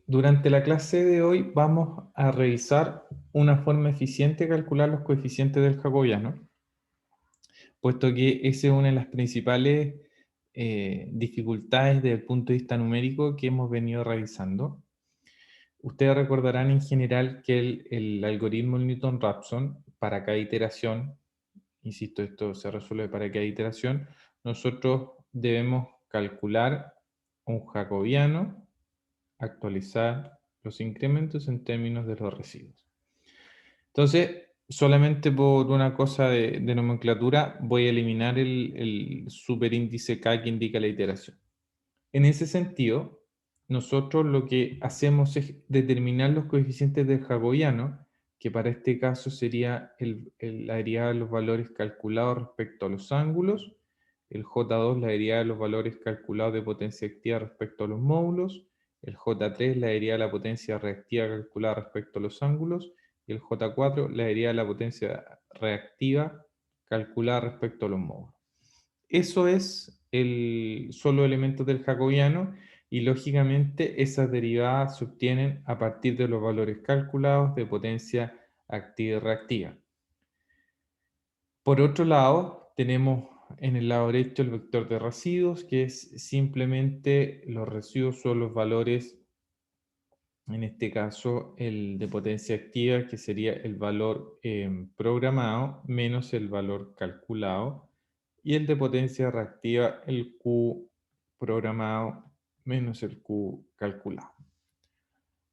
Durante la clase de hoy vamos a revisar una forma eficiente de calcular los coeficientes del jacobiano, puesto que esa es una de las principales dificultades desde el punto de vista numérico que hemos venido revisando. Ustedes recordarán en general que el algoritmo Newton-Raphson, para cada iteración, insisto, esto se resuelve para cada iteración, nosotros debemos calcular un jacobiano, actualizar los incrementos en términos de los residuos. Entonces, solamente por una cosa de nomenclatura, voy a eliminar el superíndice K que indica la iteración. En ese sentido, nosotros lo que hacemos es determinar los coeficientes del jacobiano, que para este caso sería la derivada de los valores calculados respecto a los ángulos, el J2 la derivada de los valores calculados de potencia activa respecto a los módulos, el J3 la derivada de la potencia reactiva calculada respecto a los ángulos, y el J4 la derivada de la potencia reactiva calculada respecto a los módulos. Eso es el solo elemento del jacobiano y lógicamente esas derivadas se obtienen a partir de los valores calculados de potencia activa y reactiva. Por otro lado, tenemos en el lado derecho el vector de residuos, que es simplemente los residuos son los valores, en este caso el de potencia activa, que sería el valor programado menos el valor calculado, y el de potencia reactiva, el Q programado menos el Q calculado.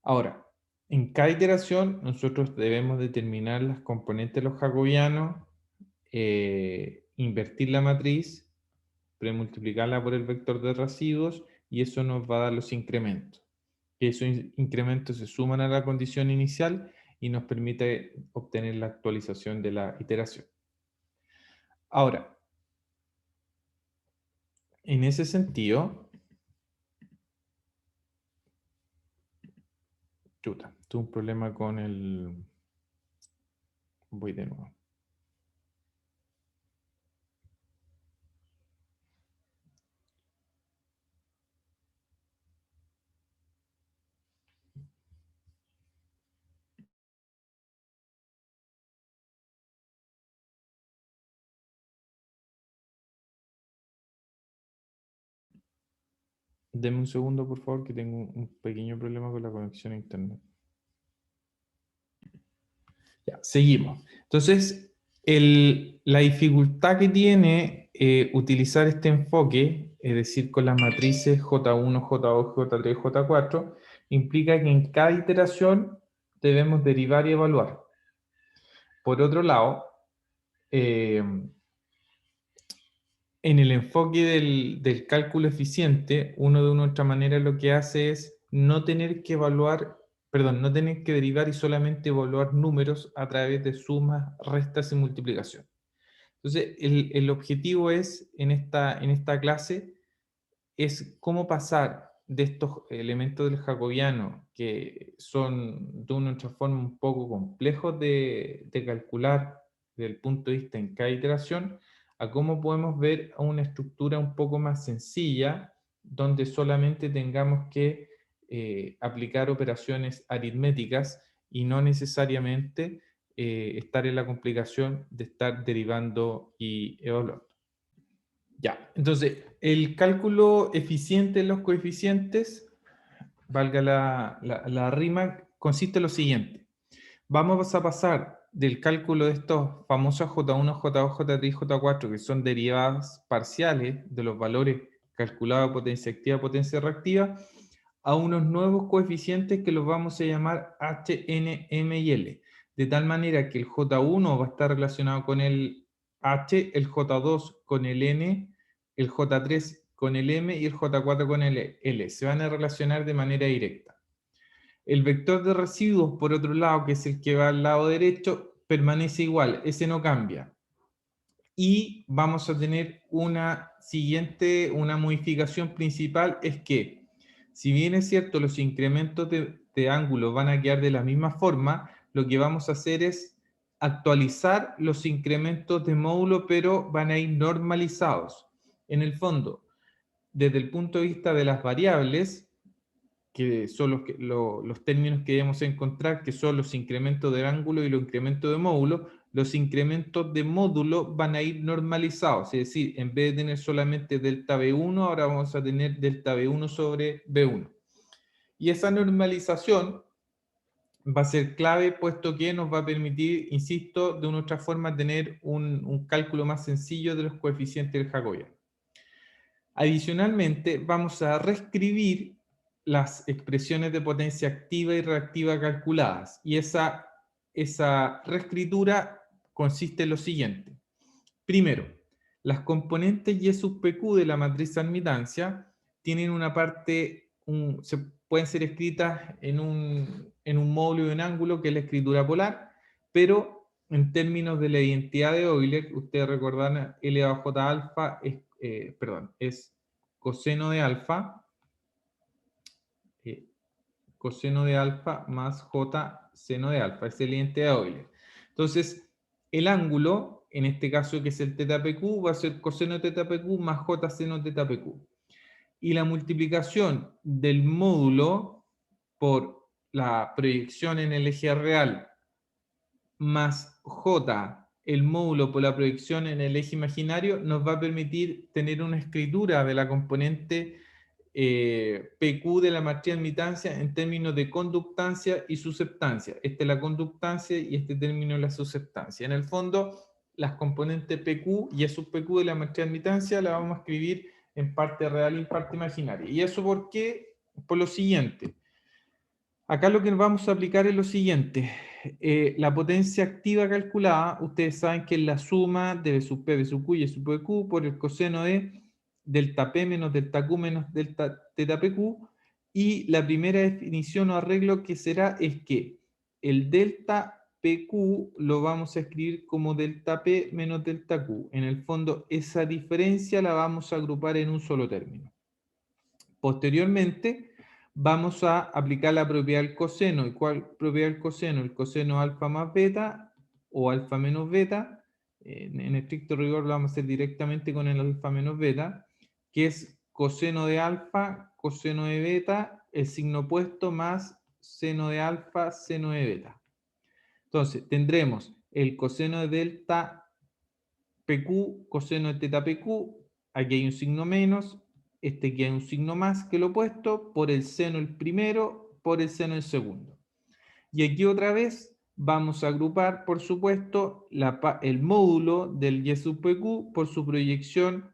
Ahora, en cada iteración nosotros debemos determinar las componentes de los jacobianos, invertir la matriz, premultiplicarla por el vector de residuos, y eso nos va a dar los incrementos. Esos incrementos se suman a la condición inicial y nos permite obtener la actualización de la iteración. Ahora, en ese sentido, tuve un problema con el... Voy de nuevo. Deme un segundo, por favor, que tengo un pequeño problema con la conexión a internet. Ya, seguimos. Entonces, la dificultad que tiene utilizar este enfoque, es decir, con las matrices J1, J2, J3, J4, implica que en cada iteración debemos derivar y evaluar. Por otro lado, en el enfoque del cálculo eficiente, uno de una u otra manera lo que hace es no tener que no tener que derivar y solamente evaluar números a través de sumas, restas y multiplicación. Entonces, el objetivo es, en esta clase, es cómo pasar de estos elementos del jacobiano, que son de una u otra forma un poco complejos de calcular desde el punto de vista en cada iteración, a cómo podemos ver una estructura un poco más sencilla, donde solamente tengamos que aplicar operaciones aritméticas y no necesariamente estar en la complicación de estar derivando y evaluando. Ya, entonces, el cálculo eficiente de los coeficientes, valga la rima, consiste en lo siguiente. Vamos a pasar del cálculo de estos famosos J1, J2, J3 y J4, que son derivadas parciales de los valores calculados de potencia activa, potencia reactiva, a unos nuevos coeficientes que los vamos a llamar H, N, M y L. De tal manera que el J1 va a estar relacionado con el H, el J2 con el N, el J3 con el M y el J4 con el L. Se van a relacionar de manera directa. El vector de residuos, por otro lado, que es el que va al lado derecho, permanece igual, ese no cambia. Y vamos a tener una modificación principal, es que, si bien es cierto, los incrementos de ángulo van a quedar de la misma forma, lo que vamos a hacer es actualizar los incrementos de módulo, pero van a ir normalizados. En el fondo, desde el punto de vista de las variables, que son los términos que debemos encontrar, que son los incrementos del ángulo y los incrementos de módulo. Los incrementos de módulo van a ir normalizados, es decir, en vez de tener solamente delta B1, ahora vamos a tener delta B1 sobre B1. Y esa normalización va a ser clave, puesto que nos va a permitir, insisto, de una u otra forma, tener un cálculo más sencillo de los coeficientes del Jacobiano. Adicionalmente, vamos a reescribir las expresiones de potencia activa y reactiva calculadas. Y esa reescritura consiste en lo siguiente. Primero, las componentes Y sub PQ de la matriz admitancia tienen una parte, se pueden ser escritas en un módulo y un ángulo, que es la escritura polar, pero en términos de la identidad de Euler, ustedes recordarán, L bajo J alfa es coseno de alfa, coseno de alfa más J seno de alfa, es la identidad de Euler. Entonces, el ángulo, en este caso que es el θ PQ, va a ser coseno de θ PQ más J seno de θ PQ. Y la multiplicación del módulo por la proyección en el eje real más J, el módulo por la proyección en el eje imaginario, nos va a permitir tener una escritura de la componente PQ de la matriz de admitancia en términos de conductancia y susceptancia. Esta es la conductancia y este término es la susceptancia. En el fondo, las componentes PQ y sub PQ de la matriz de admitancia la vamos a escribir en parte real y en parte imaginaria. ¿Y eso por qué? Por lo siguiente. Acá lo que vamos a aplicar es lo siguiente. La potencia activa calculada, ustedes saben que es la suma de B sub P, B sub Q y sub PQ por el coseno de delta P menos delta Q menos delta θ PQ. Y la primera definición o arreglo que será es que el delta PQ lo vamos a escribir como delta P menos delta Q. En el fondo, esa diferencia la vamos a agrupar en un solo término. Posteriormente, vamos a aplicar la propiedad del coseno. ¿Y cuál propiedad del coseno? El coseno alfa más beta o alfa menos beta. En estricto rigor lo vamos a hacer directamente con el alfa menos beta, que es coseno de alfa, coseno de beta, el signo opuesto más seno de alfa, seno de beta. Entonces, tendremos el coseno de delta PQ, coseno de θ PQ, aquí hay un signo menos, este que hay un signo más que lo opuesto, por el seno el primero, por el seno el segundo. Y aquí otra vez vamos a agrupar, por supuesto, el módulo del Y sub PQ por su proyección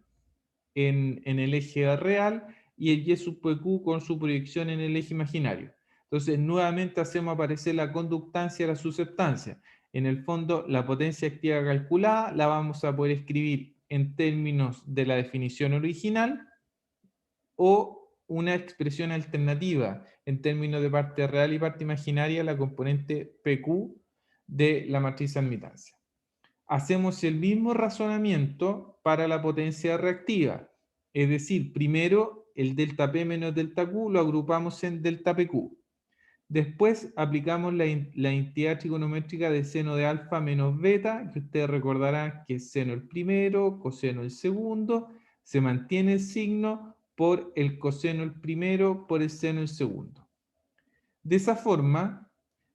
en el eje real y el Y sub PQ con su proyección en el eje imaginario. Entonces, nuevamente hacemos aparecer la conductancia y la susceptancia. En el fondo, la potencia activa calculada la vamos a poder escribir en términos de la definición original o una expresión alternativa en términos de parte real y parte imaginaria, la componente PQ de la matriz admitancia. Hacemos el mismo razonamiento para la potencia reactiva. Es decir, primero el delta P menos delta Q lo agrupamos en delta PQ. Después aplicamos la identidad trigonométrica de seno de alfa menos beta, que ustedes recordarán que es seno el primero, coseno el segundo, se mantiene el signo por el coseno el primero, por el seno el segundo. De esa forma,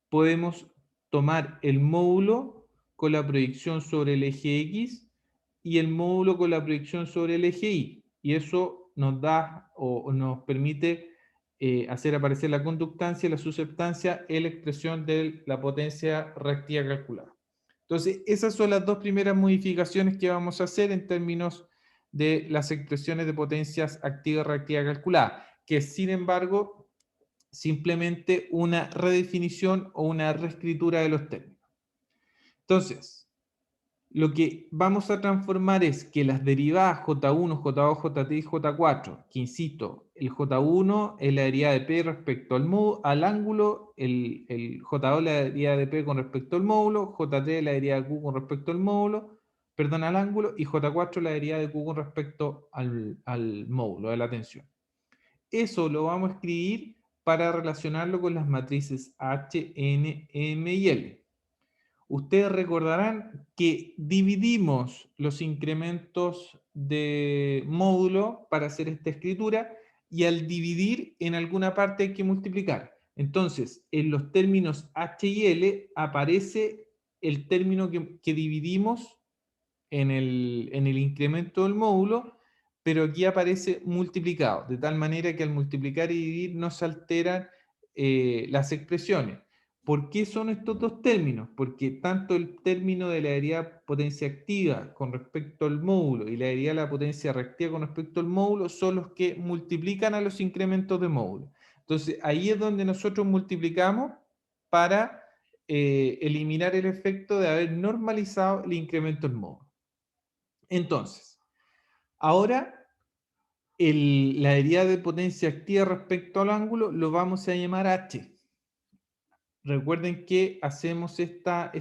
podemos tomar el módulo con la proyección sobre el eje X y el módulo con la proyección sobre el eje Y. Y eso nos da o nos permite hacer aparecer la conductancia y la susceptancia en la expresión de la potencia reactiva calculada. Entonces, esas son las dos primeras modificaciones que vamos a hacer en términos de las expresiones de potencias activa y reactiva calculada, que sin embargo simplemente una redefinición o una reescritura de los términos. Entonces, lo que vamos a transformar es que las derivadas J1, J2, J3 y J4, que insisto, el J1 es la derivada de P respecto al ángulo, el J2 es la derivada de P con respecto al módulo, J3 es la derivada de Q con respecto al módulo, perdón, al ángulo, y J4 la derivada de Q con respecto al módulo de la tensión. Eso lo vamos a escribir para relacionarlo con las matrices H, N, M y L. Ustedes recordarán que dividimos los incrementos de módulo para hacer esta escritura y al dividir en alguna parte hay que multiplicar. Entonces, en los términos H y L aparece el término que dividimos en el incremento del módulo, pero aquí aparece multiplicado, de tal manera que al multiplicar y dividir no se alteran las expresiones. ¿Por qué son estos dos términos? Porque tanto el término de la derivada potencia activa con respecto al módulo y la derivada de la potencia reactiva con respecto al módulo son los que multiplican a los incrementos de módulo. Entonces, ahí es donde nosotros multiplicamos para eliminar el efecto de haber normalizado el incremento del módulo. Entonces, ahora la derivada de potencia activa respecto al ángulo lo vamos a llamar h. Recuerden que hacemos esta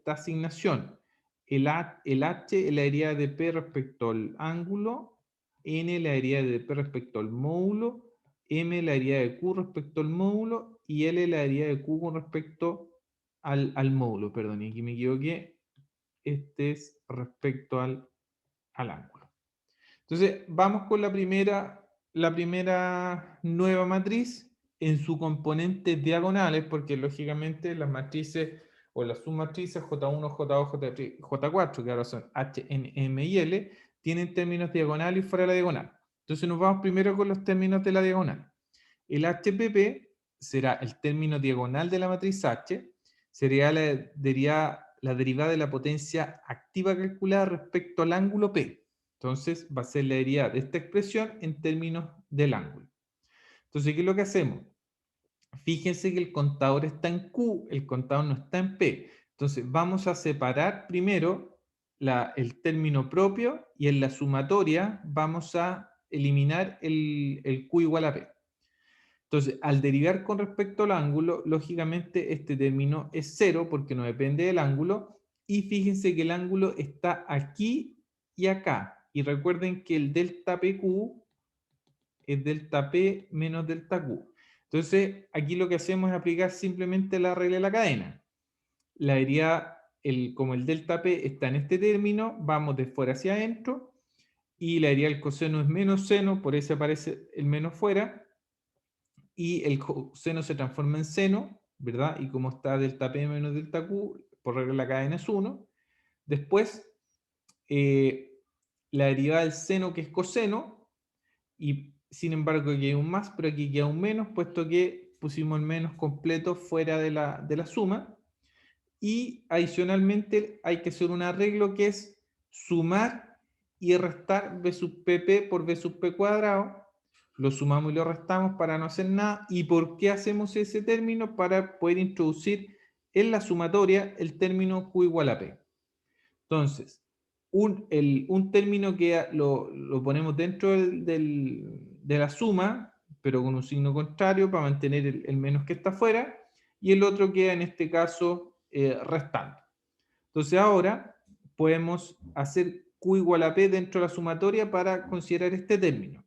asignación. El h es la derivada de p respecto al ángulo, n la derivada de p respecto al módulo, m la derivada de q respecto al módulo y l la derivada de q con respecto al módulo. Perdón, aquí me equivoqué. Este es respecto al ángulo. Entonces, vamos con la primera nueva matriz en su componente diagonales, porque lógicamente las matrices o las submatrices J1, J2, J3, J4, que ahora son H, N, M y L, tienen términos diagonales y fuera de la diagonal. Entonces nos vamos primero con los términos de la diagonal. El HPP será el término diagonal de la matriz H, sería la derivada de la potencia activa calculada respecto al ángulo P. Entonces va a ser la derivada de esta expresión en términos del ángulo. Entonces, ¿qué es lo que hacemos? Fíjense que el contador está en Q, el contador no está en P. Entonces vamos a separar primero el término propio y en la sumatoria vamos a eliminar el Q igual a P. Entonces, al derivar con respecto al ángulo, lógicamente este término es cero porque no depende del ángulo. Y fíjense que el ángulo está aquí y acá. Y recuerden que el delta PQ es delta P menos delta Q. Entonces, aquí lo que hacemos es aplicar simplemente la regla de la cadena. La derivada, como el delta P está en este término, vamos de fuera hacia adentro. Y la derivada del coseno es menos seno, por eso aparece el menos fuera. Y el seno se transforma en seno, ¿verdad? Y como está delta P menos delta Q, por regla de la cadena es 1. Después, la derivada del seno, que es coseno, y sin embargo aquí hay un más, pero aquí queda un menos, puesto que pusimos el menos completo fuera de la suma. Y adicionalmente hay que hacer un arreglo que es sumar y restar b sub pp por b sub p cuadrado. Lo sumamos y lo restamos para no hacer nada. ¿Y por qué hacemos ese término? Para poder introducir en la sumatoria el término q igual a p. Entonces, un término que lo ponemos dentro de la suma, pero con un signo contrario para mantener el menos que está afuera, y el otro queda en este caso restando. Entonces ahora podemos hacer q igual a p dentro de la sumatoria para considerar este término.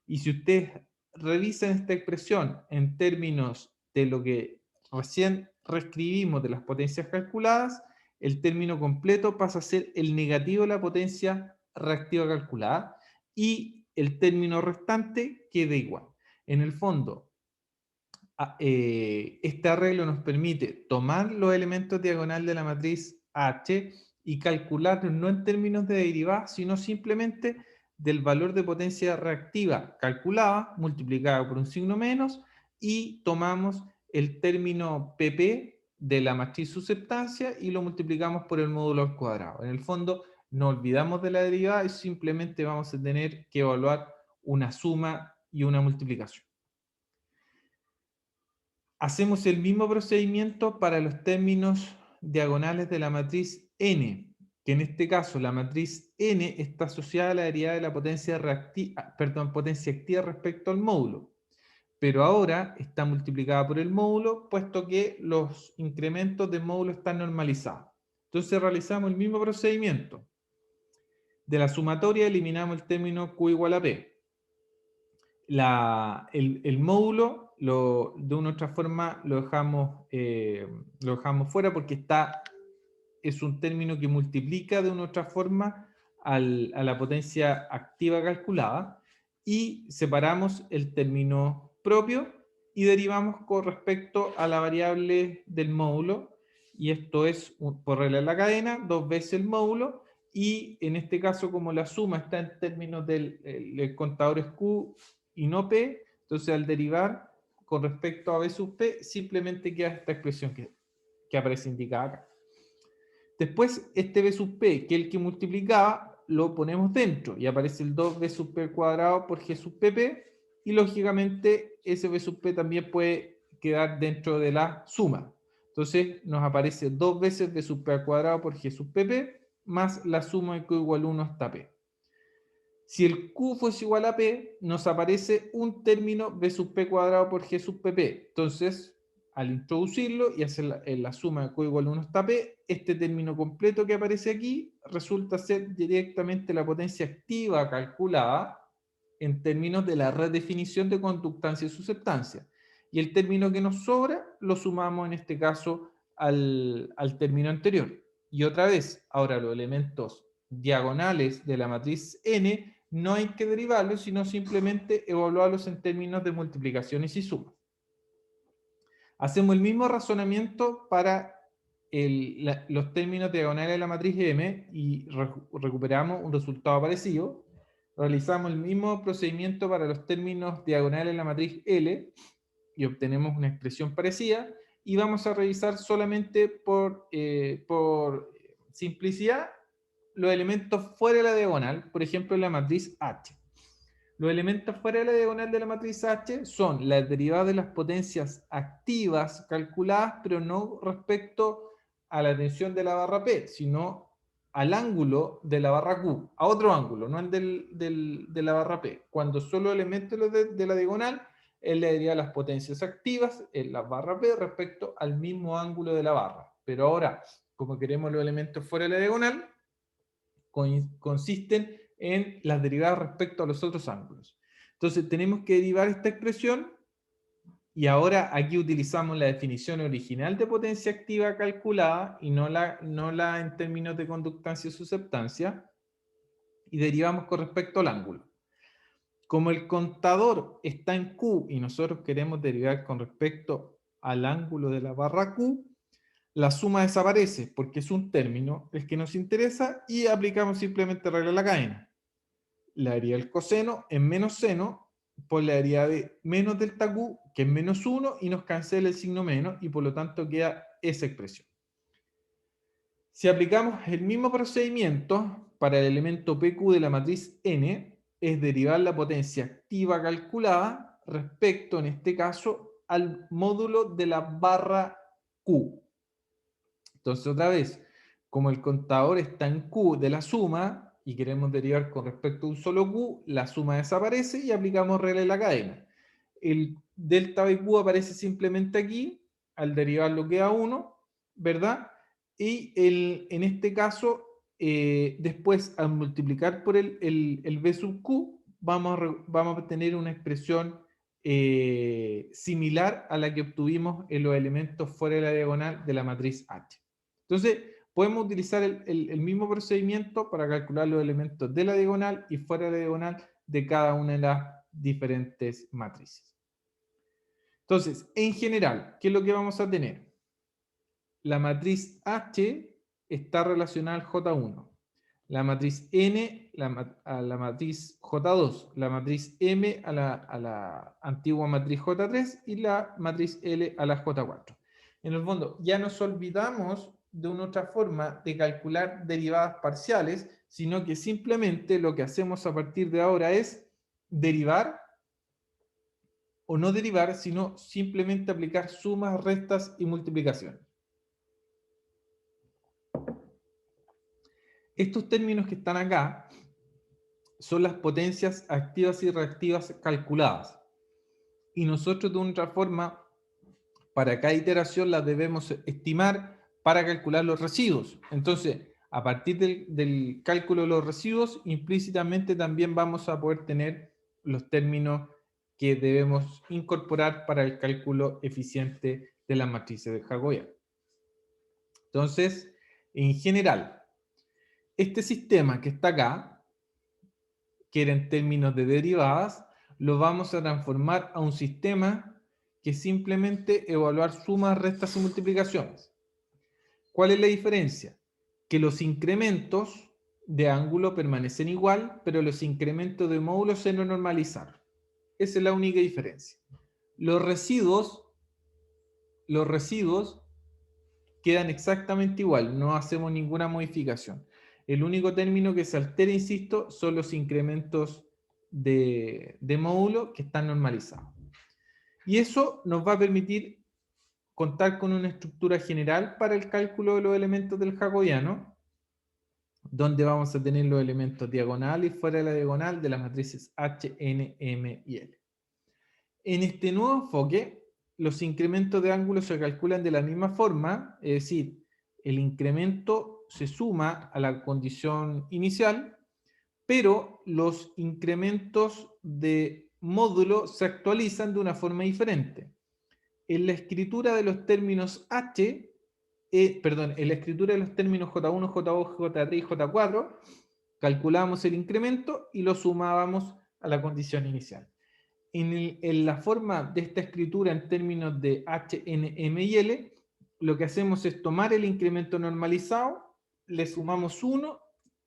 Y si ustedes revisan esta expresión en términos de lo que recién reescribimos de las potencias calculadas, el término completo pasa a ser el negativo de la potencia reactiva calculada y el término restante queda igual. En el fondo, este arreglo nos permite tomar los elementos diagonal de la matriz H y calcularlos no en términos de derivada, sino simplemente del valor de potencia reactiva calculada, multiplicada por un signo menos, y tomamos el término PP de la matriz susceptancia y lo multiplicamos por el módulo al cuadrado. En el fondo, no olvidamos de la derivada y simplemente vamos a tener que evaluar una suma y una multiplicación. Hacemos el mismo procedimiento para los términos diagonales de la matriz N, que en este caso la matriz N está asociada a la derivada de la potencia potencia activa respecto al módulo, pero ahora está multiplicada por el módulo, puesto que los incrementos del módulo están normalizados. Entonces realizamos el mismo procedimiento. De la sumatoria eliminamos el término Q igual a P. El módulo de una u otra forma lo dejamos fuera porque es un término que multiplica de una u otra forma a la potencia activa calculada, y separamos el término propio y derivamos con respecto a la variable del módulo, y esto es por regla de la cadena, 2 veces el módulo, y en este caso como la suma está en términos del el contador es Q y no P, entonces al derivar con respecto a B sub P simplemente queda esta expresión que aparece indicada acá. Después, este b sub p, que es el que multiplicaba, lo ponemos dentro y aparece el 2b sub p al cuadrado por g sub pp, y lógicamente ese b sub p también puede quedar dentro de la suma. Entonces nos aparece 2 veces b sub p al cuadrado por g sub pp más la suma de q igual 1 hasta p. Si el q fuese igual a p, nos aparece un término b sub p cuadrado por g sub pp. Entonces, al introducirlo y hacer la suma de q igual 1 hasta p, este término completo que aparece aquí resulta ser directamente la potencia activa calculada en términos de la redefinición de conductancia y susceptancia. Y el término que nos sobra lo sumamos en este caso al término anterior. Y otra vez, ahora los elementos diagonales de la matriz n no hay que derivarlos, sino simplemente evaluarlos en términos de multiplicaciones y sumas. Hacemos el mismo razonamiento para los términos diagonales de la matriz M y recuperamos un resultado parecido. Realizamos el mismo procedimiento para los términos diagonales de la matriz L y obtenemos una expresión parecida. Y vamos a revisar solamente por simplicidad los elementos fuera de la diagonal, por ejemplo en la matriz H. Los elementos fuera de la diagonal de la matriz H son las derivadas de las potencias activas calculadas, pero no respecto a la tensión de la barra P, sino al ángulo de la barra Q, a otro ángulo, no al de la barra P. Cuando solo elementos de la diagonal, es la derivada de las potencias activas en la barra P respecto al mismo ángulo de la barra. Pero ahora, como queremos los elementos fuera de la diagonal, consisten en las derivadas respecto a los otros ángulos. Entonces tenemos que derivar esta expresión y ahora aquí utilizamos la definición original de potencia activa calculada y no la en términos de conductancia y susceptancia, y derivamos con respecto al ángulo. Como el contador está en Q y nosotros queremos derivar con respecto al ángulo de la barra Q, la suma desaparece porque es un término el que nos interesa y aplicamos simplemente regla de la cadena. La derivada del coseno en menos seno por la derivada de menos delta Q, que es menos 1, y nos cancela el signo menos, y por lo tanto queda esa expresión. Si aplicamos el mismo procedimiento para el elemento PQ de la matriz N, es derivar la potencia activa calculada respecto, en este caso, al módulo de la barra Q. Entonces, otra vez, como el contador está en Q de la suma y queremos derivar con respecto a un solo Q, la suma desaparece y aplicamos regla de la cadena. El delta de Q aparece simplemente aquí, al derivarlo queda 1, ¿verdad? Y en este caso, después al multiplicar por el B sub Q, vamos a obtener una expresión similar a la que obtuvimos en los elementos fuera de la diagonal de la matriz H. Entonces, podemos utilizar el mismo procedimiento para calcular los elementos de la diagonal y fuera de la diagonal de cada una de las diferentes matrices. Entonces, en general, ¿qué es lo que vamos a tener? La matriz H está relacionada al J1, la matriz N a la matriz J2, la matriz M a la antigua matriz J3 y la matriz L a la J4. En el fondo, ya nos olvidamos de una otra forma de calcular derivadas parciales, sino que simplemente lo que hacemos a partir de ahora es derivar o no derivar, sino simplemente aplicar sumas, restas y multiplicaciones. Estos términos que están acá son las potencias activas y reactivas calculadas. Y nosotros de otra forma, para cada iteración las debemos estimar para calcular los residuos. Entonces, a partir del cálculo de los residuos, implícitamente también vamos a poder tener los términos que debemos incorporar para el cálculo eficiente de las matrices de Jacobian. Entonces, en general, este sistema que está acá, que era en términos de derivadas, lo vamos a transformar a un sistema que simplemente evaluar sumas, restas y multiplicaciones. ¿Cuál es la diferencia? Que los incrementos de ángulo permanecen igual, pero los incrementos de módulo se normalizaron. Esa es la única diferencia. Los residuos quedan exactamente igual, no hacemos ninguna modificación. El único término que se altera, insisto, son los incrementos de módulo que están normalizados. Y eso nos va a permitir contar con una estructura general para el cálculo de los elementos del jacobiano, donde vamos a tener los elementos diagonal y fuera de la diagonal de las matrices H, N, M y L. En este nuevo enfoque, los incrementos de ángulo se calculan de la misma forma, es decir, el incremento se suma a la condición inicial, pero los incrementos de módulo se actualizan de una forma diferente. En la escritura de los términos en la escritura de los términos J1, J2, J3 y J4, calculábamos el incremento y lo sumábamos a la condición inicial. En la forma de esta escritura en términos de H, N, M y L, lo que hacemos es tomar el incremento normalizado, le sumamos 1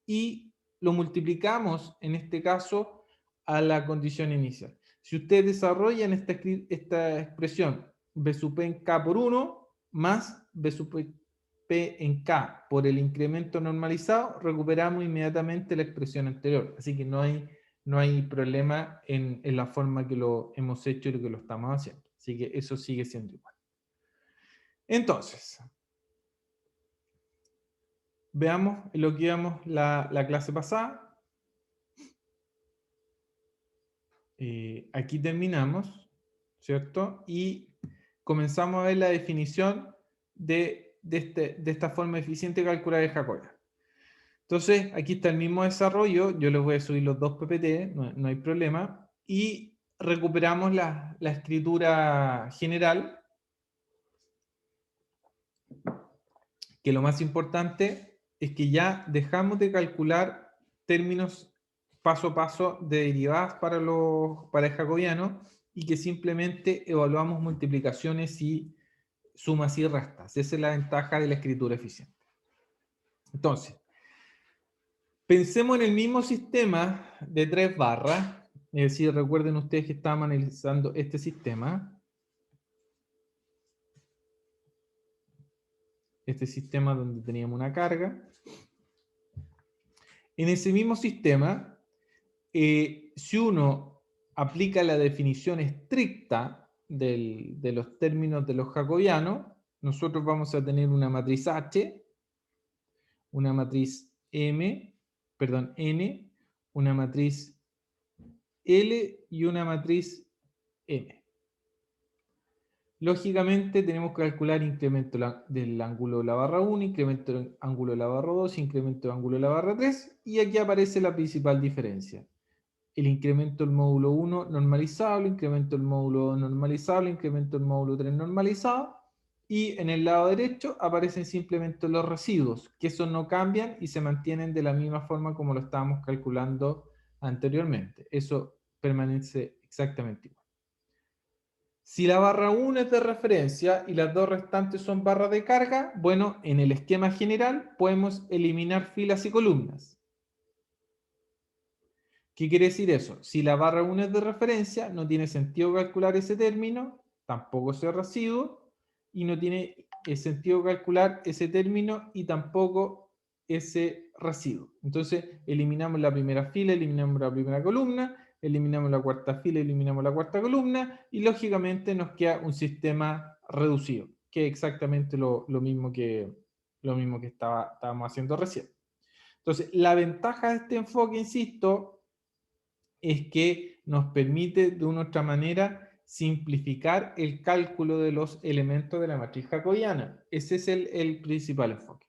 y lo multiplicamos, en este caso, a la condición inicial. Si ustedes desarrollan esta expresión B sub P en K por 1 más B sub P en K por el incremento normalizado, recuperamos inmediatamente la expresión anterior. Así que no hay problema en la forma que lo hemos hecho y que lo estamos haciendo. Así que eso sigue siendo igual. Entonces, veamos lo que íbamos la clase pasada. Aquí terminamos, ¿cierto? Y comenzamos a ver la definición de esta forma eficiente de calcular el jacobiano. Entonces, aquí está el mismo desarrollo. Yo les voy a subir los dos PPT, no hay problema. Y recuperamos la escritura general, que lo más importante es que ya dejamos de calcular términos paso a paso de derivadas para el jacobiano y que simplemente evaluamos multiplicaciones y sumas y restas. Esa es la ventaja de la escritura eficiente. Entonces, pensemos en el mismo sistema de 3 barras, es decir, recuerden ustedes que estábamos analizando este sistema. Este sistema donde teníamos una carga. En ese mismo sistema, si uno aplica la definición estricta de los términos de los jacobianos, nosotros vamos a tener una matriz H, una matriz N, una matriz L y una matriz M. Lógicamente tenemos que calcular incremento del ángulo de la barra 1, incremento del ángulo de la barra 2, incremento del ángulo de la barra 3, y aquí aparece la principal diferencia. El incremento del módulo 1 normalizado, el incremento del módulo 2 normalizado, el incremento del módulo 3 normalizado, y en el lado derecho aparecen simplemente los residuos, que esos no cambian y se mantienen de la misma forma como lo estábamos calculando anteriormente. Eso permanece exactamente igual. Si la barra 1 es de referencia y las dos restantes son barras de carga, bueno, en el esquema general podemos eliminar filas y columnas. ¿Qué quiere decir eso? Si la barra 1 es de referencia, no tiene sentido calcular ese término, tampoco ese residuo, y no tiene sentido calcular ese término y tampoco ese residuo. Entonces, eliminamos la primera fila, eliminamos la primera columna, eliminamos la cuarta fila, eliminamos la cuarta columna, y lógicamente nos queda un sistema reducido, que es exactamente lo mismo que estábamos haciendo recién. Entonces, la ventaja de este enfoque, insisto, es que nos permite de una u otra manera simplificar el cálculo de los elementos de la matriz jacobiana. Ese es el principal enfoque.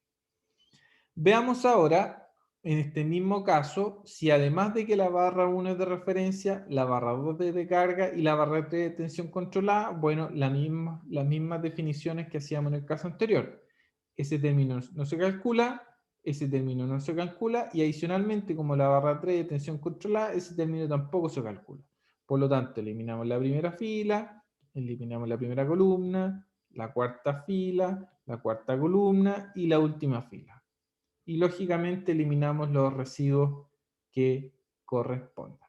Veamos ahora, en este mismo caso, si además de que la barra 1 es de referencia, la barra 2 es de carga y la barra 3 de tensión controlada, bueno, las mismas definiciones que hacíamos en el caso anterior. Ese término no se calcula, ese término no se calcula, y adicionalmente, como la barra 3 de tensión controlada, ese término tampoco se calcula. Por lo tanto, eliminamos la primera fila, eliminamos la primera columna, la cuarta fila, la cuarta columna y la última fila. Y lógicamente eliminamos los residuos que correspondan.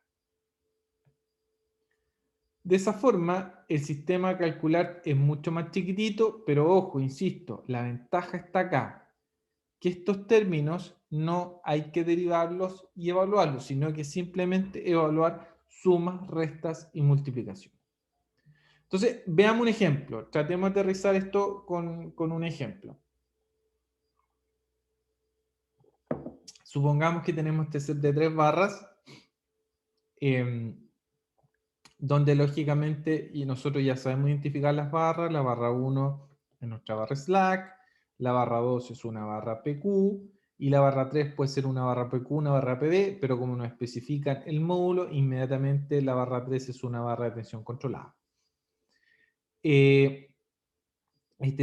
De esa forma, el sistema a calcular es mucho más chiquitito, pero ojo, insisto, la ventaja está acá, que estos términos no hay que derivarlos y evaluarlos, sino que simplemente evaluar sumas, restas y multiplicaciones. Entonces, veamos un ejemplo. Tratemos de aterrizar esto con un ejemplo. Supongamos que tenemos este set de 3 barras, donde lógicamente, y nosotros ya sabemos identificar las barras, la barra 1 es nuestra barra slack, la barra 2 es una barra PQ, y la barra 3 puede ser una barra PQ, una barra PD, pero como nos especifican el módulo, inmediatamente la barra 3 es una barra de tensión controlada. Este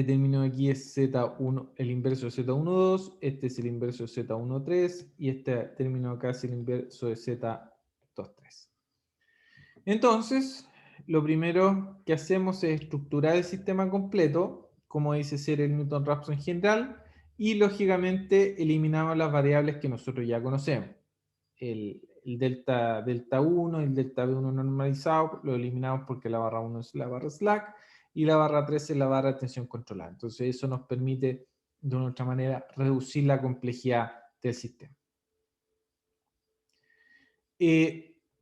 término de aquí es Z1, el inverso de Z12, este es el inverso de Z13, y este término acá es el inverso de Z23. Entonces, lo primero que hacemos es estructurar el sistema completo, como dice ser el Newton-Raphson general, y lógicamente eliminamos las variables que nosotros ya conocemos. El delta 1, el delta B1 normalizado, lo eliminamos porque la barra 1 es la barra slack, y la barra 3 es la barra de tensión controlada. Entonces eso nos permite, de una otra manera, reducir la complejidad del sistema.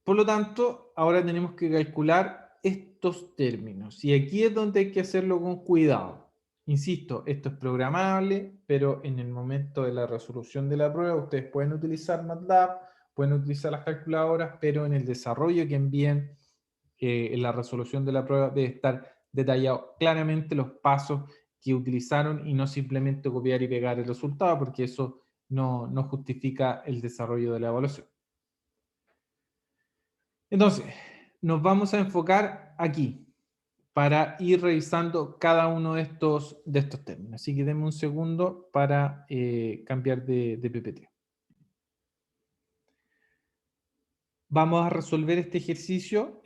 Por lo tanto, ahora tenemos que calcular estos términos. Y aquí es donde hay que hacerlo con cuidado. Insisto, esto es programable, pero en el momento de la resolución de la prueba, ustedes pueden utilizar MATLAB, pueden utilizar las calculadoras, pero en el desarrollo que envíen, en la resolución de la prueba, debe estar detallado claramente los pasos que utilizaron y no simplemente copiar y pegar el resultado, porque eso no justifica el desarrollo de la evaluación. Entonces, nos vamos a enfocar aquí para ir revisando cada uno de estos términos. Así que denme un segundo para cambiar de PPT. Vamos a resolver este ejercicio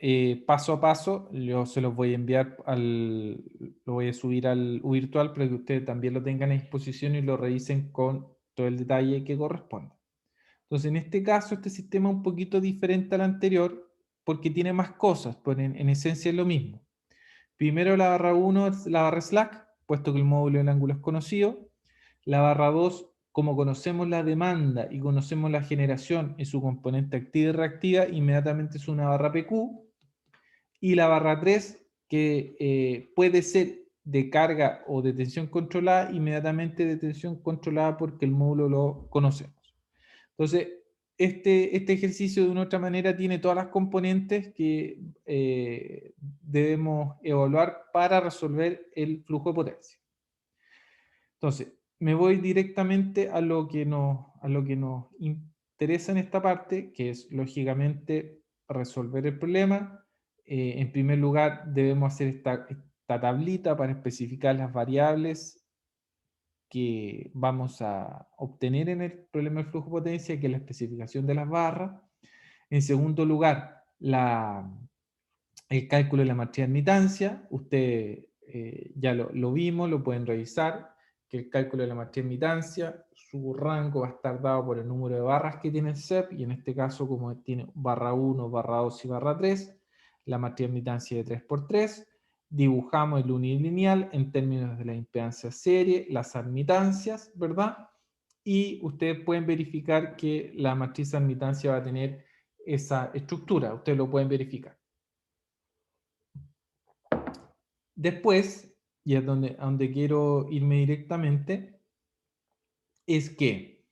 paso a paso. Yo se los voy a enviar lo voy a subir al virtual para que ustedes también lo tengan a disposición y lo revisen con todo el detalle que corresponda. Entonces, en este caso, este sistema es un poquito diferente al anterior porque tiene más cosas, pero en esencia es lo mismo. Primero la barra 1 es la barra slack, puesto que el módulo del ángulo es conocido. La barra 2, como conocemos la demanda y conocemos la generación en su componente activa y reactiva, inmediatamente es una barra PQ. Y la barra 3, que puede ser de carga o de tensión controlada, inmediatamente de tensión controlada porque el módulo lo conocemos. Entonces, este ejercicio de una otra manera tiene todas las componentes que debemos evaluar para resolver el flujo de potencia. Entonces, me voy directamente a lo que nos interesa en esta parte, que es lógicamente resolver el problema. En primer lugar, debemos hacer esta tablita para especificar las variables que vamos a obtener en el problema del flujo de potencia, que es la especificación de las barras. En segundo lugar, el cálculo de la matriz de admitancia. Usted ya lo vimos, lo pueden revisar, que el cálculo de la matriz de admitancia, su rango va a estar dado por el número de barras que tiene el CEP, y en este caso, como tiene barra 1, barra 2 y barra 3, la matriz de admitancia de 3 por 3. Dibujamos el unilineal en términos de la impedancia serie, las admitancias, ¿verdad? Y ustedes pueden verificar que la matriz de admitancia va a tener esa estructura. Ustedes lo pueden verificar. Después, y es donde quiero irme directamente, es que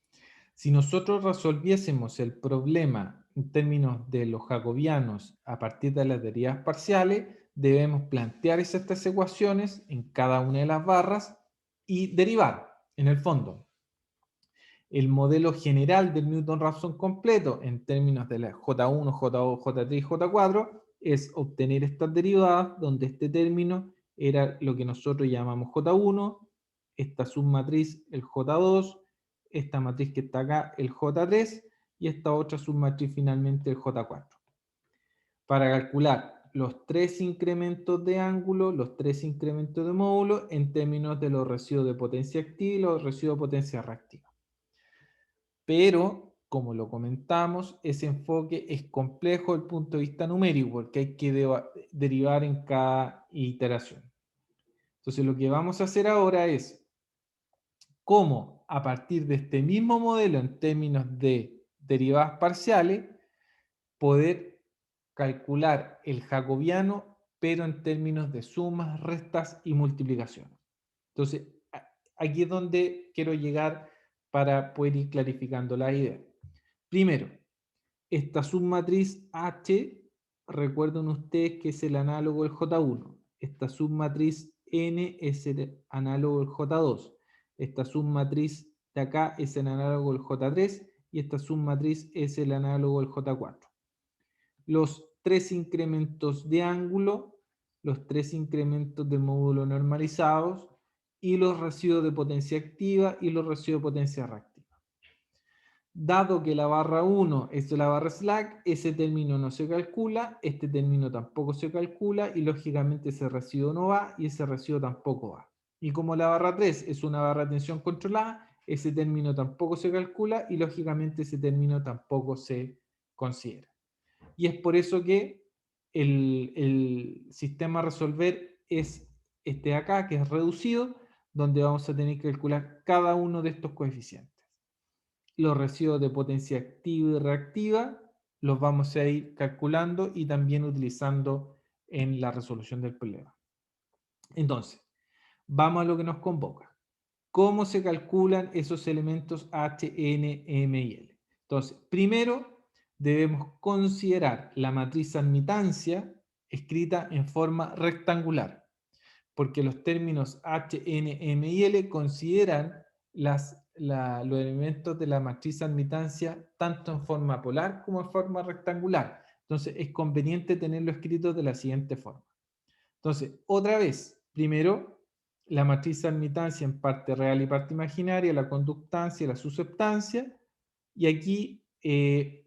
si nosotros resolviésemos el problema en términos de los jacobianos a partir de las derivas parciales, debemos plantear estas ecuaciones en cada una de las barras y derivar, en el fondo, el modelo general del Newton-Raphson completo en términos de la J1, J2, J3 y J4 es obtener estas derivadas donde este término era lo que nosotros llamamos J1, esta submatriz el J2, esta matriz que está acá, el J3, y esta otra submatriz finalmente, el J4. Para calcular los tres incrementos de ángulo, los tres incrementos de módulo, en términos de los residuos de potencia activa y los residuos de potencia reactiva. Pero, como lo comentamos, ese enfoque es complejo desde el punto de vista numérico, porque hay que derivar en cada iteración. Entonces, lo que vamos a hacer ahora es cómo, a partir de este mismo modelo en términos de derivadas parciales, poder calcular el jacobiano, pero en términos de sumas, restas y multiplicaciones. Entonces, aquí es donde quiero llegar para poder ir clarificando la idea. Primero, esta submatriz H, recuerden ustedes que es el análogo del J1. Esta submatriz N es el análogo del J2. Esta submatriz de acá es el análogo del J3 y esta submatriz es el análogo del J4. Los tres incrementos de ángulo, los tres incrementos de módulo normalizados y los residuos de potencia activa y los residuos de potencia reactiva. Dado que la barra 1 es la barra slack, ese término no se calcula, este término tampoco se calcula y lógicamente ese residuo no va y ese residuo tampoco va. Y como la barra 3 es una barra de tensión controlada, ese término tampoco se calcula y lógicamente ese término tampoco se considera. Y es por eso que el sistema a resolver es este de acá, que es reducido, donde vamos a tener que calcular cada uno de estos coeficientes. Los residuos de potencia activa y reactiva los vamos a ir calculando y también utilizando en la resolución del problema. Entonces, vamos a lo que nos convoca. ¿Cómo se calculan esos elementos H, N, M y L? Entonces, primero debemos considerar la matriz admitancia escrita en forma rectangular, porque los términos H, N, M y L consideran los elementos de la matriz admitancia tanto en forma polar como en forma rectangular. Entonces, es conveniente tenerlo escrito de la siguiente forma. Entonces, otra vez, primero, la matriz de admitancia en parte real y parte imaginaria, la conductancia y la susceptancia, y aquí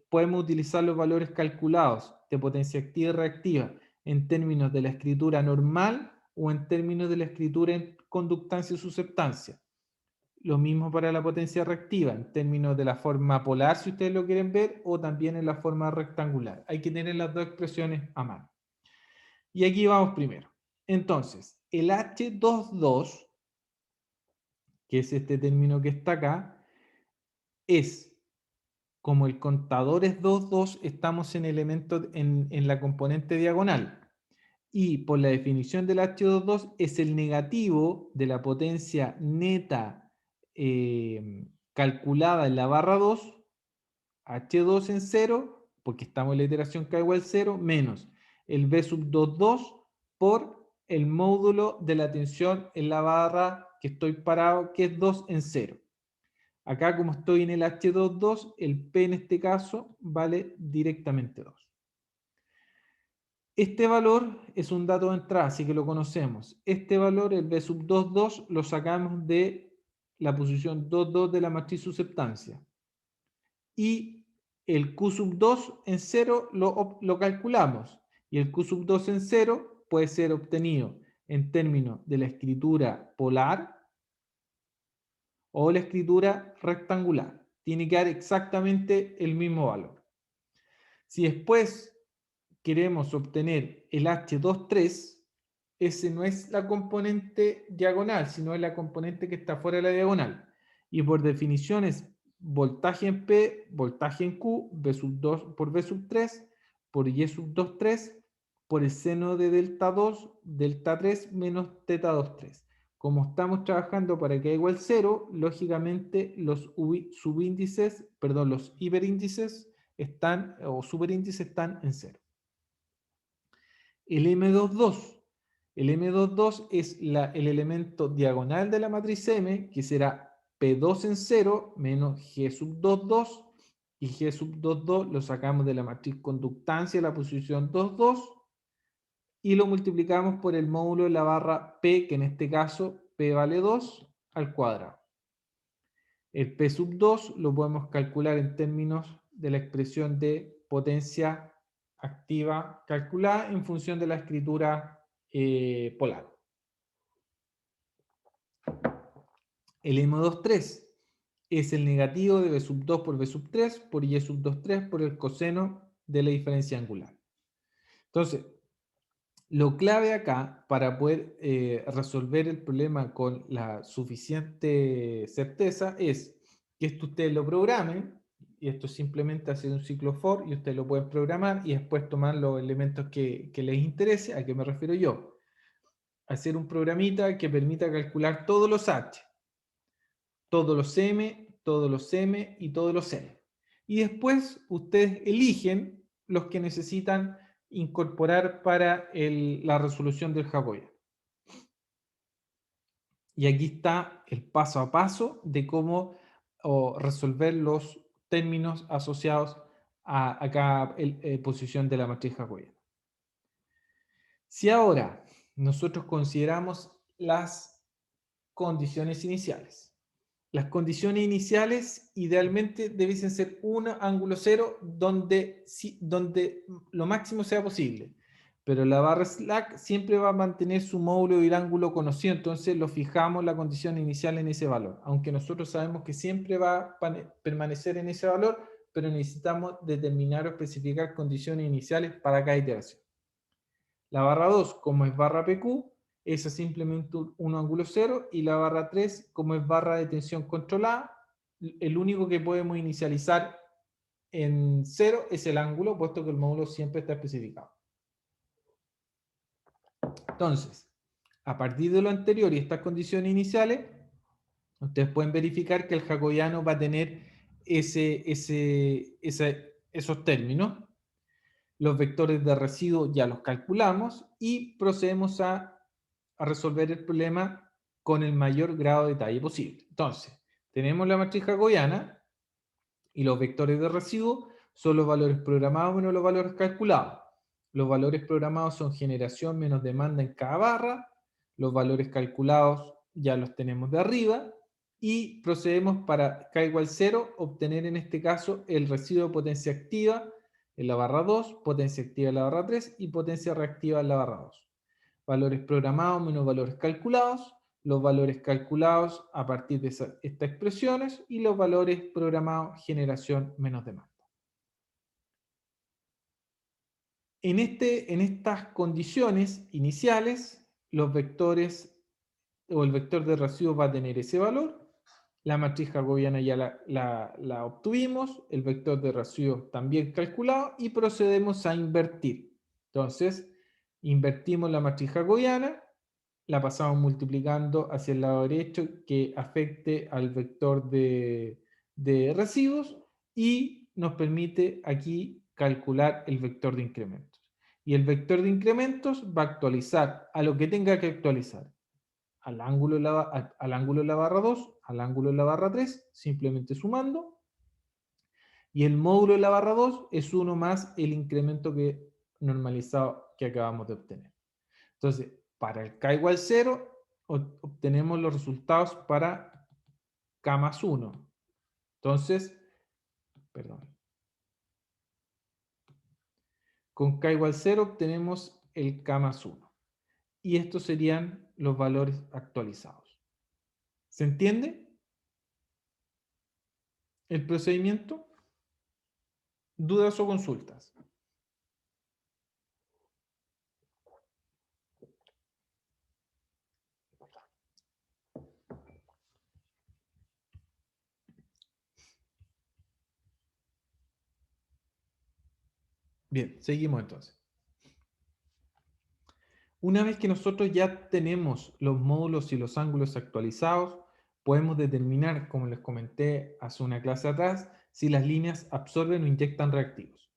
podemos utilizar los valores calculados de potencia activa y reactiva en términos de la escritura normal o en términos de la escritura en conductancia y susceptancia. Lo mismo para la potencia reactiva, en términos de la forma polar, si ustedes lo quieren ver, o también en la forma rectangular. Hay que tener las dos expresiones a mano. Y aquí vamos primero. Entonces, el H22, que es este término que está acá, es, como el contador es 2, estamos en elemento en la componente diagonal. Y por la definición del H22 es el negativo de la potencia neta calculada en la barra 2, H2 en 0, porque estamos en la iteración K igual 0, menos el B sub 22 por el módulo de la tensión en la barra que estoy parado, que es 2 en 0. Acá, como estoy en el H22, el P en este caso vale directamente 2. Este valor es un dato de entrada, así que lo conocemos. Este valor, el B sub 22, lo sacamos de la posición 22 de la matriz susceptancia. Y el Q sub 2 en 0 lo calculamos. Y el Q sub 2 en 0 puede ser obtenido en términos de la escritura polar o la escritura rectangular. Tiene que dar exactamente el mismo valor. Si después queremos obtener el H23, ese no es la componente diagonal, sino es la componente que está fuera de la diagonal. Y por definición es voltaje en P, voltaje en Q, V sub 2 por V sub 3, por Y sub 2, 3, por el seno de delta 2, delta 3 menos teta 2, 3. Como estamos trabajando para que igual 0, lógicamente los subíndices, perdón, los hiperíndices están, o superíndices están en 0. El M22. El M22 es el elemento diagonal de la matriz M, que será P2 en 0 menos G sub 22, y G sub 22 lo sacamos de la matriz conductancia, la posición 22, y lo multiplicamos por el módulo de la barra P, que en este caso P vale 2 al cuadrado. El P sub 2 lo podemos calcular en términos de la expresión de potencia activa calculada en función de la escritura polar. El M23 es el negativo de B sub 2 por B sub 3 por Y sub 2, 3 por el coseno de la diferencia angular. Entonces, lo clave acá para poder resolver el problema con la suficiente certeza es que esto ustedes lo programen, y esto es simplemente hacer un ciclo for, y ustedes lo pueden programar y después tomar los elementos que les interese. ¿A qué me refiero yo? Hacer un programita que permita calcular todos los H, todos los M, todos los M y todos los N. Y después ustedes eligen los que necesitan incorporar para la resolución del Jacobiano. Y aquí está el paso a paso de cómo resolver los términos asociados a cada posición de la matriz jacobiana. Si ahora nosotros consideramos las condiciones iniciales. Las condiciones iniciales idealmente debiesen ser un ángulo cero donde lo máximo sea posible. Pero la barra slack siempre va a mantener su módulo y el ángulo conocido, entonces lo fijamos la condición inicial en ese valor. Aunque nosotros sabemos que siempre va a permanecer en ese valor, pero necesitamos determinar o especificar condiciones iniciales para cada iteración. La barra 2, como es barra PQ, esa es simplemente un ángulo cero, y la barra 3, como es barra de tensión controlada, el único que podemos inicializar en cero es el ángulo, puesto que el módulo siempre está especificado. Entonces, a partir de lo anterior y estas condiciones iniciales, ustedes pueden verificar que el jacobiano va a tener esos términos. Los vectores de residuo ya los calculamos y procedemos a resolver el problema con el mayor grado de detalle posible. Entonces, tenemos la matriz jacobiana y los vectores de residuo son los valores programados menos los valores calculados. Los valores programados son generación menos demanda en cada barra. Los valores calculados ya los tenemos de arriba. Y procedemos para k igual 0, obtener en este caso el residuo de potencia activa en la barra 2, potencia activa en la barra 3 y potencia reactiva en la barra 2. Valores programados menos valores calculados, los valores calculados a partir de estas expresiones y los valores programados generación menos demanda. En estas condiciones iniciales, los vectores o el vector de residuo va a tener ese valor. La matriz jacobiana ya la obtuvimos, el vector de residuo también calculado, y procedemos a invertir. Entonces, invertimos la matriz jacobiana, la pasamos multiplicando hacia el lado derecho que afecte al vector de residuos, y nos permite aquí calcular el vector de incrementos. Y el vector de incrementos va a actualizar a lo que tenga que actualizar. Al ángulo de la barra 2, al ángulo de la barra 3, simplemente sumando. Y el módulo de la barra 2 es 1 más el incremento normalizado que acabamos de obtener. Entonces, para el k igual 0, obtenemos los resultados para k más 1. Entonces, perdón. Con k igual 0 obtenemos el k más 1. Y estos serían los valores actualizados. ¿Se entiende el procedimiento? ¿Dudas o consultas? Bien, seguimos entonces. Una vez que nosotros ya tenemos los módulos y los ángulos actualizados, podemos determinar, como les comenté hace una clase atrás, si las líneas absorben o inyectan reactivos.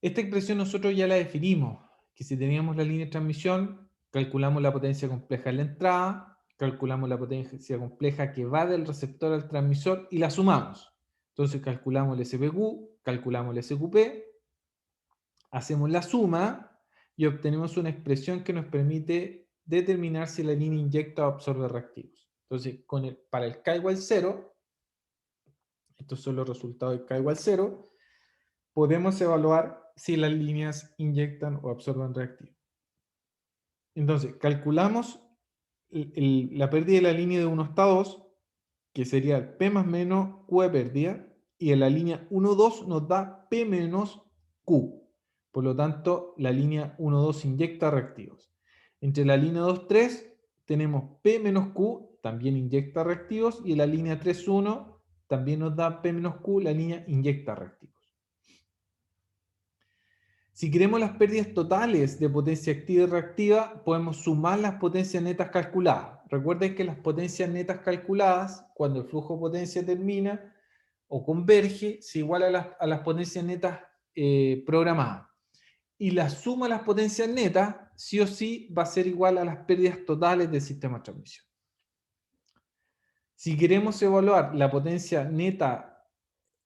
Esta expresión nosotros ya la definimos, que si teníamos la línea de transmisión, calculamos la potencia compleja en la entrada, calculamos la potencia compleja que va del receptor al transmisor y la sumamos. Entonces calculamos el SPQ, calculamos el SQP, hacemos la suma y obtenemos una expresión que nos permite determinar si la línea inyecta o absorbe reactivos. Entonces, para el k igual 0, estos son los resultados de K igual 0, podemos evaluar si las líneas inyectan o absorben reactivo. Entonces, calculamos la pérdida de la línea de 1 hasta 2, que sería el P más menos Q de pérdida, y en la línea 1, 2 nos da P menos Q. Por lo tanto, la línea 1, 2 inyecta reactivos. Entre la línea 2, 3 tenemos P menos Q, también inyecta reactivos, y en la línea 3, 1 también nos da P menos Q, la línea inyecta reactivos. Si queremos las pérdidas totales de potencia activa y reactiva, podemos sumar las potencias netas calculadas. Recuerden que las potencias netas calculadas, cuando el flujo de potencia termina o converge, se iguala a las potencias netas programadas. Y la suma de las potencias netas, sí o sí, va a ser igual a las pérdidas totales del sistema de transmisión. Si queremos evaluar la potencia neta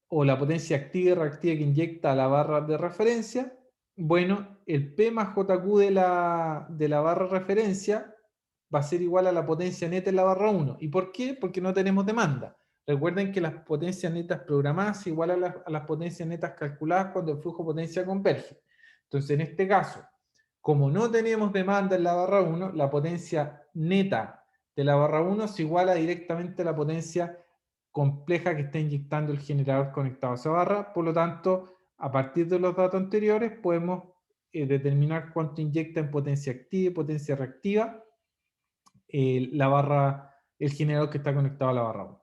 o la potencia activa y reactiva que inyecta a la barra de referencia, bueno, el P más JQ de la barra referencia va a ser igual a la potencia neta en la barra 1. ¿Y por qué? Porque no tenemos demanda. Recuerden que las potencias netas programadas se igualan a las potencias netas calculadas cuando el flujo de potencia converge. Entonces, en este caso, como no tenemos demanda en la barra 1, la potencia neta de la barra 1 se iguala directamente a la potencia compleja que está inyectando el generador conectado a esa barra. Por lo tanto, a partir de los datos anteriores podemos determinar cuánto inyecta en potencia activa y potencia reactiva el generador que está conectado a la barra 1.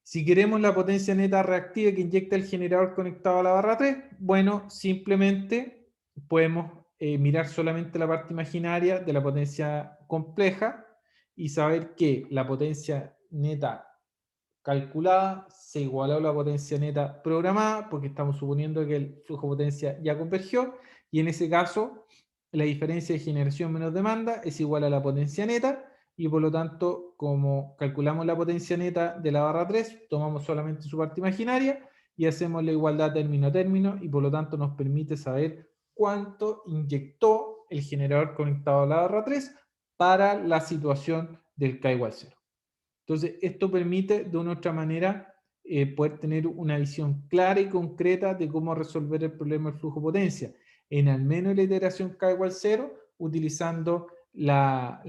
Si queremos la potencia neta reactiva que inyecta el generador conectado a la barra 3, bueno, simplemente podemos mirar solamente la parte imaginaria de la potencia compleja y saber que la potencia neta calculada se igualó a la potencia neta programada, porque estamos suponiendo que el flujo de potencia ya convergió, y en ese caso la diferencia de generación menos demanda es igual a la potencia neta, y por lo tanto, como calculamos la potencia neta de la barra 3, tomamos solamente su parte imaginaria y hacemos la igualdad término a término, y por lo tanto nos permite saber cuánto inyectó el generador conectado a la barra 3 para la situación del K igual 0. Entonces, esto permite de una u otra manera poder tener una visión clara y concreta de cómo resolver el problema del flujo de potencia, en al menos la iteración K igual 0, utilizando la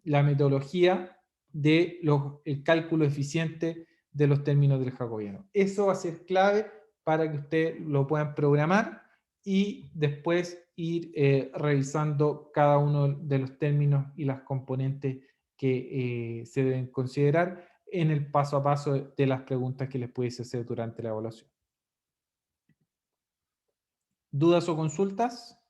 metodología del cálculo eficiente de los términos del jacobiano. Eso va a ser clave para que ustedes lo puedan programar y después ir revisando cada uno de los términos y las componentes que se deben considerar en el paso a paso de las preguntas que les pudiese hacer durante la evaluación. ¿Dudas o consultas?